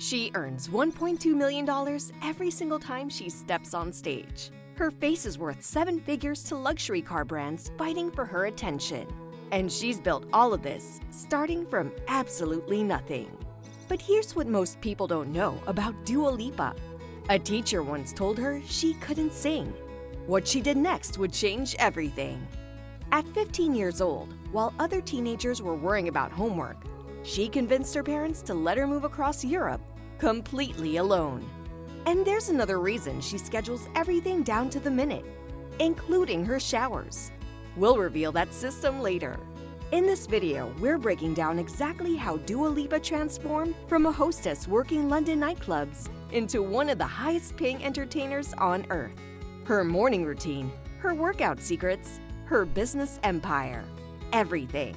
She earns $1.2 million every single time she steps on stage. Her face is worth 7 figures to luxury car brands fighting for her attention. And she's built all of this, starting from absolutely nothing. But here's what most people don't know about Dua Lipa. A teacher once told her she couldn't sing. What she did next would change everything. At 15 years old, while other teenagers were worrying about homework, she convinced her parents to let her move across Europe completely alone. And there's another reason she schedules everything down to the minute, including her showers. We'll reveal that system later. In this video, we're breaking down exactly how Dua Lipa transformed from a hostess working London nightclubs into one of the highest-paying entertainers on earth. Her morning routine, her workout secrets, her business empire, everything.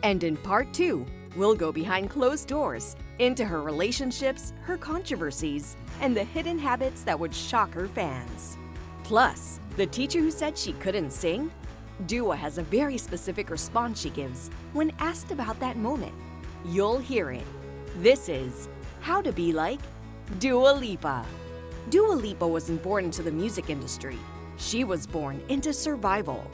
And in part 2, we'll go behind closed doors into her relationships, her controversies, and the hidden habits that would shock her fans. Plus, the teacher who said she couldn't sing? Dua has a very specific response she gives when asked about that moment. You'll hear it. This is How to Be Like Dua Lipa. Dua Lipa wasn't born into the music industry. She was born into survival.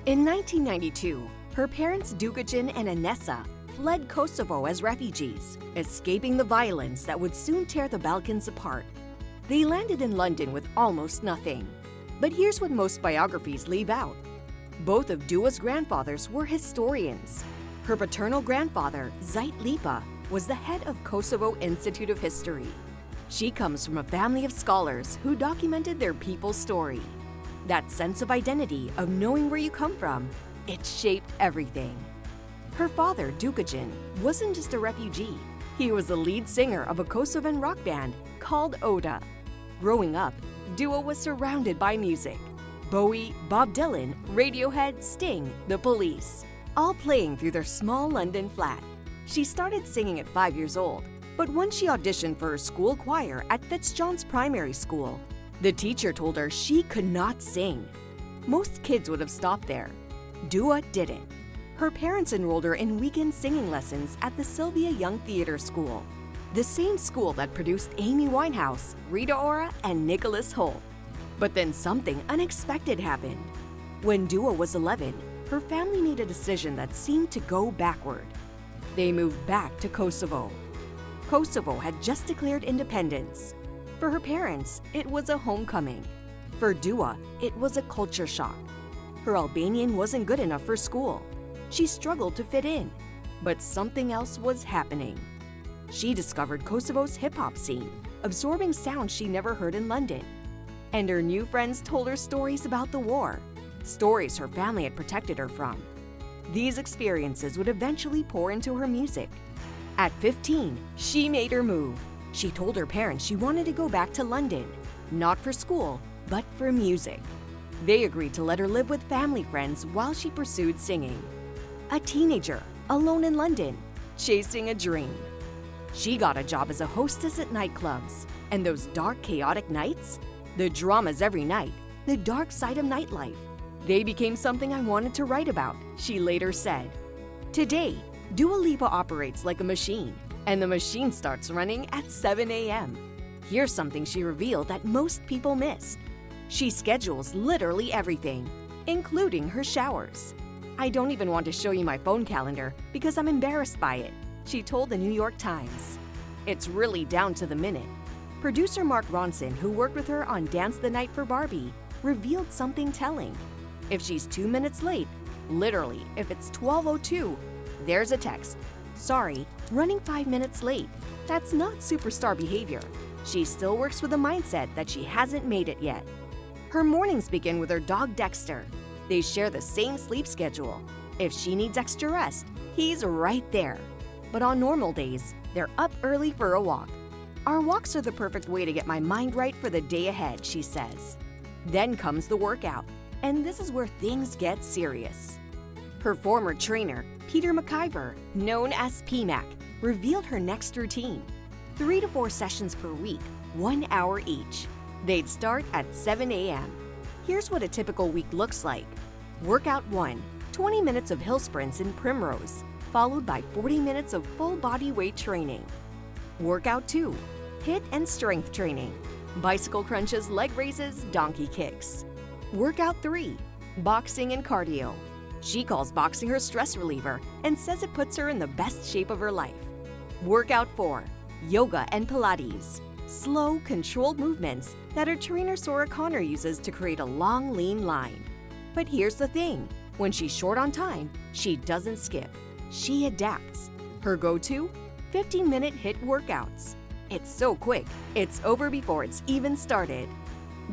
In 1992, her parents Dukacan and Anessa fled Kosovo as refugees, escaping the violence that would soon tear the Balkans apart. They landed in London with almost nothing. But here's what most biographies leave out. Both of Dua's grandfathers were historians. Her paternal grandfather, Zait Lipa, was the head of Kosovo Institute of History. She comes from a family of scholars who documented their people's story. That sense of identity, of knowing where you come from, it shaped everything. Her father, Dukacan, wasn't just a refugee. He was the lead singer of a Kosovan rock band called Oda. Growing up, Dua was surrounded by music. Bowie, Bob Dylan, Radiohead, Sting, The Police, all playing through their small London flat. She started singing at 5 years old, but once she auditioned for her school choir at Fitzjohn's Primary School, the teacher told her she could not sing. Most kids would have stopped there. Dua didn't. Her parents enrolled her in weekend singing lessons at the Sylvia Young Theatre School, the same school that produced Amy Winehouse, Rita Ora, and Nicholas Hoult. But then something unexpected happened. When Dua was 11, her family made a decision that seemed to go backward. They moved back to Kosovo. Kosovo had just declared independence. For her parents, it was a homecoming. For Dua, it was a culture shock. Her Albanian wasn't good enough for school. She struggled to fit in, but something else was happening. She discovered Kosovo's hip-hop scene, absorbing sounds she never heard in London. And her new friends told her stories about the war, stories her family had protected her from. These experiences would eventually pour into her music. At 15, she made her move. She told her parents she wanted to go back to London, not for school, but for music. They agreed to let her live with family friends while she pursued singing. A teenager, alone in London, chasing a dream. She got a job as a hostess at nightclubs. And those dark, chaotic nights? The dramas every night, the dark side of nightlife. They became something I wanted to write about, she later said. Today, Dua Lipa operates like a machine, and the machine starts running at 7 a.m. Here's something she revealed that most people missed. She schedules literally everything, including her showers. I don't even want to show you my phone calendar because I'm embarrassed by it, she told the New York Times. It's really down to the minute. Producer Mark Ronson, who worked with her on Dance the Night for Barbie, revealed something telling. If she's 2 minutes late, literally, if it's 12:02, there's a text. Sorry, running 5 minutes late. That's not superstar behavior. She still works with a mindset that she hasn't made it yet. Her mornings begin with her dog Dexter. They share the same sleep schedule. If she needs extra rest, he's right there. But on normal days, they're up early for a walk. Our walks are the perfect way to get my mind right for the day ahead, she says. Then comes the workout, and this is where things get serious. Her former trainer, Peter McIver, known as PMAC, revealed her next routine. 3 to 4 sessions per week, 1 hour each. They'd start at 7 a.m. Here's what a typical week looks like. Workout 1, 20 minutes of hill sprints in Primrose, followed by 40 minutes of full body weight training. Workout 2, HIIT and strength training, bicycle crunches, leg raises, donkey kicks. Workout 3, boxing and cardio. She calls boxing her stress reliever and says it puts her in the best shape of her life. Workout 4, yoga and Pilates. Slow, controlled movements that her trainer Sora Connor uses to create a long, lean line. But here's the thing, when she's short on time, she doesn't skip. She adapts. Her go-to? 15-minute HIIT workouts. It's so quick, it's over before it's even started.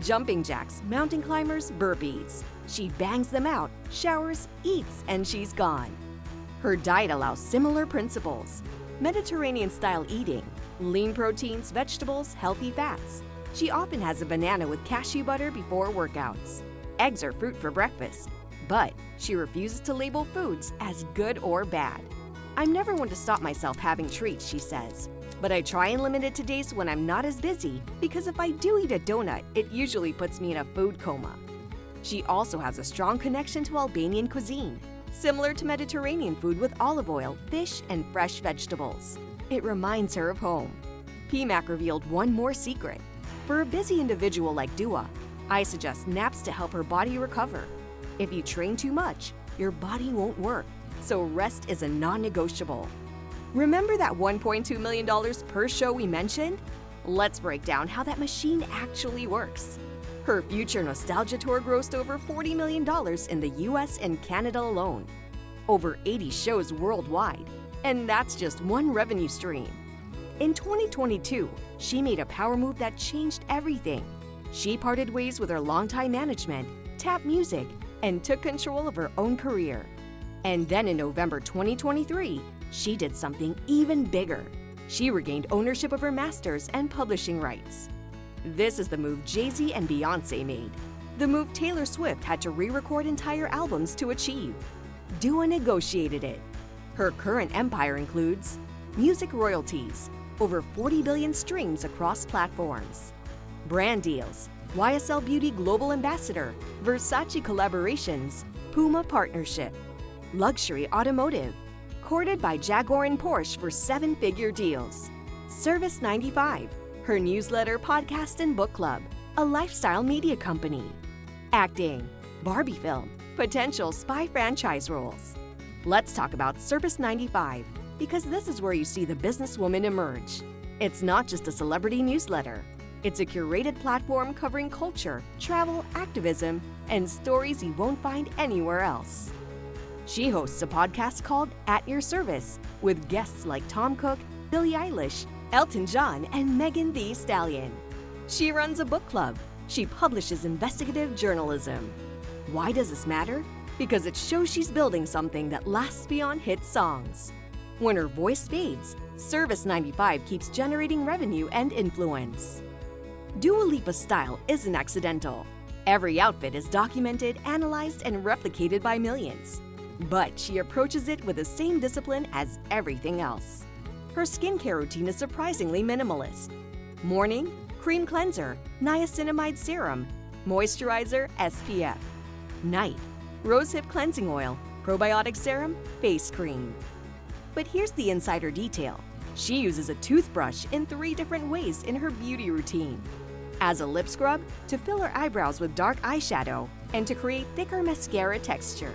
Jumping jacks, mountain climbers, burpees. She bangs them out, showers, eats, and she's gone. Her diet allows similar principles. Mediterranean-style eating, lean proteins, vegetables, healthy fats. She often has a banana with cashew butter before workouts. Eggs or fruit for breakfast. But she refuses to label foods as good or bad. I'm never one to stop myself having treats, she says. But I try and limit it to days when I'm not as busy because if I do eat a donut, it usually puts me in a food coma. She also has a strong connection to Albanian cuisine, similar to Mediterranean food with olive oil, fish, and fresh vegetables. It reminds her of home. PMAC revealed one more secret. For a busy individual like Dua, I suggest naps to help her body recover. If you train too much, your body won't work, so rest is a non-negotiable. Remember that $1.2 million per show we mentioned? Let's break down how that machine actually works. Her future nostalgia tour grossed over $40 million in the US and Canada alone. Over 80 shows worldwide, and that's just one revenue stream. In 2022, she made a power move that changed everything. She parted ways with her longtime management, Tap Music, and took control of her own career. And then in November 2023, she did something even bigger. She regained ownership of her masters and publishing rights. This is the move Jay-Z and Beyoncé made. The move Taylor Swift had to re-record entire albums to achieve. Dua negotiated it. Her current empire includes music royalties, over 40 billion streams across platforms, brand deals, YSL Beauty Global Ambassador, Versace collaborations, Puma partnership, luxury automotive, courted by Jaguar and Porsche for 7-figure deals, Service 95, her newsletter, podcast, and book club, a lifestyle media company, acting, Barbie film, potential spy franchise roles. Let's talk about Service 95, because this is where you see the businesswoman emerge. It's not just a celebrity newsletter. It's a curated platform covering culture, travel, activism, and stories you won't find anywhere else. She hosts a podcast called At Your Service with guests like Tom Cook, Billie Eilish, Elton John, and Megan Thee Stallion. She runs a book club. She publishes investigative journalism. Why does this matter? Because it shows she's building something that lasts beyond hit songs. When her voice fades, Service 95 keeps generating revenue and influence. Dua Lipa's style isn't accidental. Every outfit is documented, analyzed, and replicated by millions. But she approaches it with the same discipline as everything else. Her skincare routine is surprisingly minimalist. Morning, cream cleanser, niacinamide serum, moisturizer, SPF. Night, rosehip cleansing oil, probiotic serum, face cream. But here's the insider detail. She uses a toothbrush in 3 different ways in her beauty routine. As a lip scrub, to fill her eyebrows with dark eyeshadow, and to create thicker mascara texture.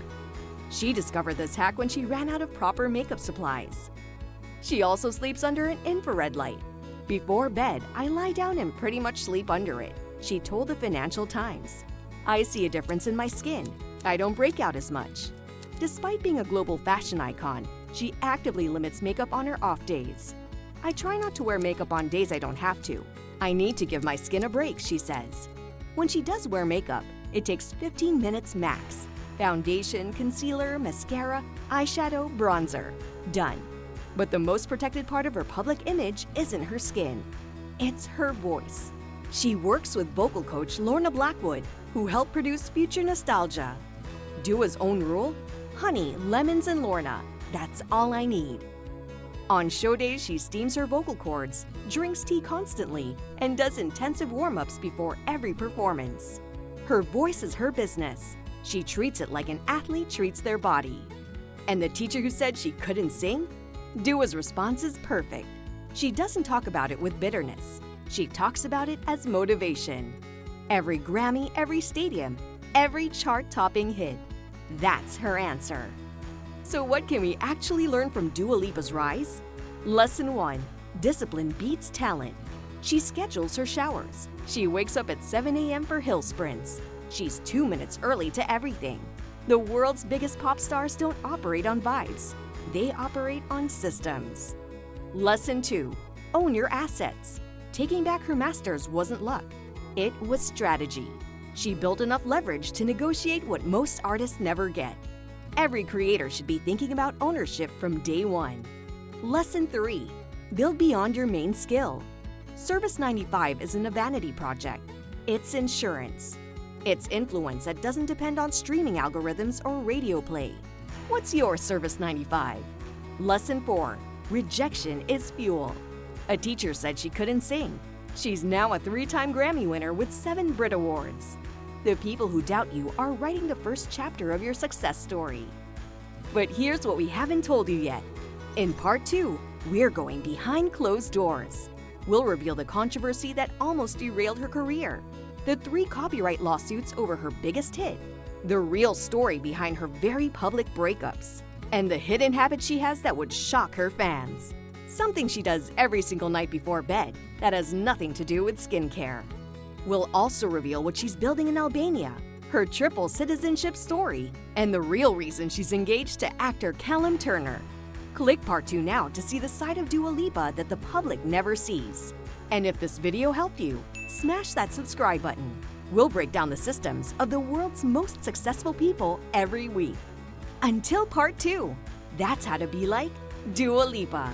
She discovered this hack when she ran out of proper makeup supplies. She also sleeps under an infrared light. Before bed, I lie down and pretty much sleep under it, she told the Financial Times. I see a difference in my skin. I don't break out as much. Despite being a global fashion icon, she actively limits makeup on her off days. I try not to wear makeup on days I don't have to. I need to give my skin a break, she says. When she does wear makeup, it takes 15 minutes max. Foundation, concealer, mascara, eyeshadow, bronzer. Done. But the most protected part of her public image isn't her skin. It's her voice. She works with vocal coach Lorna Blackwood, who helped produce Future Nostalgia. Dua's own rule? Honey, lemons, and Lorna. That's all I need. On show days, she steams her vocal cords, drinks tea constantly, and does intensive warm-ups before every performance. Her voice is her business. She treats it like an athlete treats their body. And the teacher who said she couldn't sing? Dua's response is perfect. She doesn't talk about it with bitterness. She talks about it as motivation. Every Grammy, every stadium, every chart-topping hit. That's her answer. So what can we actually learn from Dua Lipa's rise? Lesson 1. Discipline beats talent. She schedules her showers. She wakes up at 7 a.m. for hill sprints. She's 2 minutes early to everything. The world's biggest pop stars don't operate on vibes. They operate on systems. Lesson 2. Own your assets. Taking back her masters wasn't luck. It was strategy. She built enough leverage to negotiate what most artists never get. Every creator should be thinking about ownership from day one. Lesson 3. Build beyond your main skill. Service 95 isn't a vanity project. It's insurance. It's influence that doesn't depend on streaming algorithms or radio play. What's your Service 95? Lesson 4. Rejection is fuel. A teacher said she couldn't sing. She's now a 3-time Grammy winner with 7 Brit Awards. The people who doubt you are writing the first chapter of your success story. But here's what we haven't told you yet. In Part 2, we're going behind closed doors. We'll reveal the controversy that almost derailed her career, the 3 copyright lawsuits over her biggest hit, the real story behind her very public breakups, and the hidden habit she has that would shock her fans. Something she does every single night before bed that has nothing to do with skincare. We'll also reveal what she's building in Albania, her triple citizenship story, and the real reason she's engaged to actor Callum Turner. Click Part 2 now to see the side of Dua Lipa that the public never sees. And if this video helped you, smash that subscribe button. We'll break down the systems of the world's most successful people every week. Until Part 2, that's how to be like Dua Lipa.